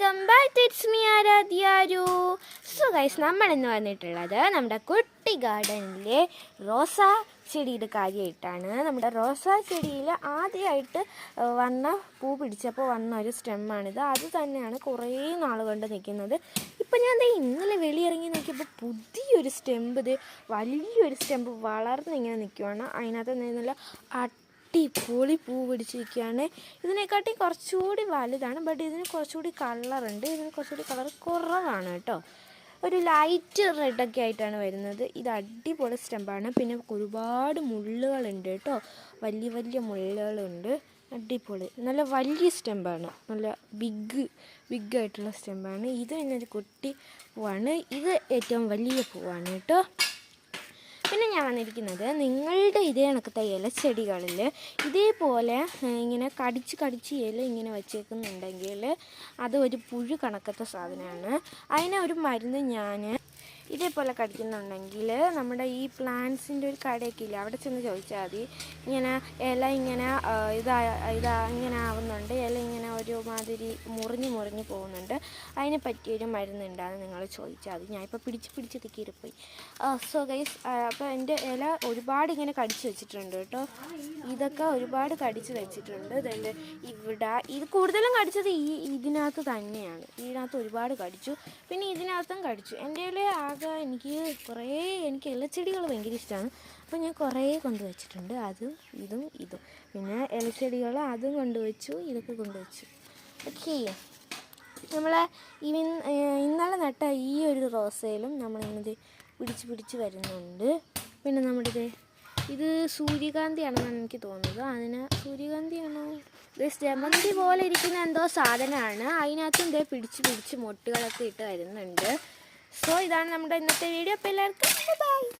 Welcome back to it's me ആരാധ്യാരു. So guys, നമ്മളിന്ന് വന്നിട്ടുള്ളത് നമ്മുടെ കുട്ടി ഗാർഡനിലെ റോസാ ചെടിയുടെ കാര്യമായിട്ടാണ്. നമ്മുടെ റോസാ ചെടിയിൽ ആദ്യമായിട്ട് വന്ന പൂ പിടിച്ചപ്പോൾ വന്ന ഒരു സ്റ്റെമ്മാണിത്. അത് തന്നെയാണ് കുറേ നാൾ കൊണ്ട് നിൽക്കുന്നത്. ഇപ്പം ഞാൻ ഇന്നലെ വെളിയിറങ്ങി നോക്കിയപ്പോൾ പുതിയൊരു സ്റ്റെമ്പ്, ഇത് വലിയൊരു സ്റ്റെമ്പ് വളർന്നിങ്ങനെ നിൽക്കുവാണ്. അതിനകത്ത് നല്ല അടിപൊളി പൂ പിടിച്ചിരിക്കുകയാണ്. ഇതിനെക്കാട്ടി കുറച്ചുകൂടി വലുതാണ്, ബട്ട് ഇതിന് കുറച്ചുകൂടി കളറുണ്ട്. ഇതിന് കുറച്ചുകൂടി കളർ കുറവാണ് കേട്ടോ. ഒരു ലൈറ്റ് റെഡൊക്കെ ആയിട്ടാണ് വരുന്നത്. ഇത് അടിപൊളി സ്റ്റെമ്പാണ്. പിന്നെ ഒരുപാട് മുള്ളുകളുണ്ട് കേട്ടോ, വലിയ വലിയ മുള്ളുകളുണ്ട്. അടിപൊളി, നല്ല വലിയ സ്റ്റെമ്പാണ്, നല്ല ബിഗ്ഗായിട്ടുള്ള സ്റ്റെമ്പാണ്. ഇത് തന്നെ ഒരു കുട്ടി പൂവാണ്. ഇത് ഏറ്റവും വലിയ പൂവാണ് കേട്ടോ. പിന്നെ ഞാൻ വന്നിരിക്കുന്നത് നിങ്ങളുടെ ഇതേ കണക്കത്തെ ഇലച്ചെടികളിൽ ഇതേപോലെ ഇങ്ങനെ കടിച്ച് ഇല ഇങ്ങനെ വച്ചേക്കുന്നുണ്ടെങ്കിൽ അത് ഒരു പുഴു കണക്കത്തെ സാധനമാണ്. അതിനെ ഒരു മരുന്ന് ഞാൻ ഇതേപോലെ കടിക്കുന്നുണ്ടെങ്കിൽ നമ്മുടെ ഈ പ്ലാന്റ്സിൻ്റെ ഒരു കടയൊക്കെ ഇല്ല, അവിടെ ചെന്ന് ചോദിച്ചാൽ മതി. ഇങ്ങനെ ഇല ഇങ്ങനെ ഇങ്ങനെ ആവുന്നുണ്ട്, ഇല ഇങ്ങനെ ഒരുമാതിരി മുറിഞ്ഞ് പോകുന്നുണ്ട്, അതിനെ പറ്റിയൊരു മരുന്നുണ്ട്. അത് നിങ്ങൾ ചോദിച്ചാൽ മതി. ഞാൻ ഇപ്പോൾ പിടിച്ച് തിക്കിയിരിപ്പോയി. സോ ഗൈസ്, അപ്പോൾ എൻ്റെ ഇല ഒരുപാട് ഇങ്ങനെ കടിച്ച് വെച്ചിട്ടുണ്ട് കേട്ടോ. ഇതൊക്കെ ഒരുപാട് കടിച്ച് വെച്ചിട്ടുണ്ട്. ഇതെൻ്റെ ഇവിടെ ഇത് കൂടുതലും കടിച്ചത് ഇതിനകത്ത് തന്നെയാണ്. ഇതിനകത്ത് ഒരുപാട് കടിച്ചു, പിന്നെ ഇതിനകത്തും കടിച്ചു. എൻ്റെ എനിക്ക് ഇലച്ചെടികൾ ഭയങ്കര ഇഷ്ടമാണ്. അപ്പോൾ ഞാൻ കുറേ കൊണ്ടുവച്ചിട്ടുണ്ട്, അതും ഇതും. പിന്നെ ഇലച്ചെടികൾ അതും കൊണ്ടുവച്ചു, ഇതൊക്കെ കൊണ്ടുവച്ചു. ഓക്കെ, നമ്മൾ ഇന്നലെ നട്ട ഈ ഒരു റോസയിലും നമ്മളിങ്ങനെ പിടിച്ച് വരുന്നുണ്ട്. പിന്നെ നമ്മുടെ ഇത് സൂര്യകാന്തിയാണെന്നാണ് എനിക്ക് തോന്നുന്നത്. അതിന് സൂര്യകാന്തിയാണോ, ജമന്തി പോലെ ഇരിക്കുന്ന എന്തോ സാധനമാണ്. അതിനകത്തും പിടിച്ച് മൊട്ടുകളൊക്കെ ഇട്ട് വരുന്നുണ്ട്. സോ ഇതാണ് നമ്മുടെ ഇന്നത്തെ വീഡിയോ. അപ്പോൾ എല്ലാവർക്കും ബൈ.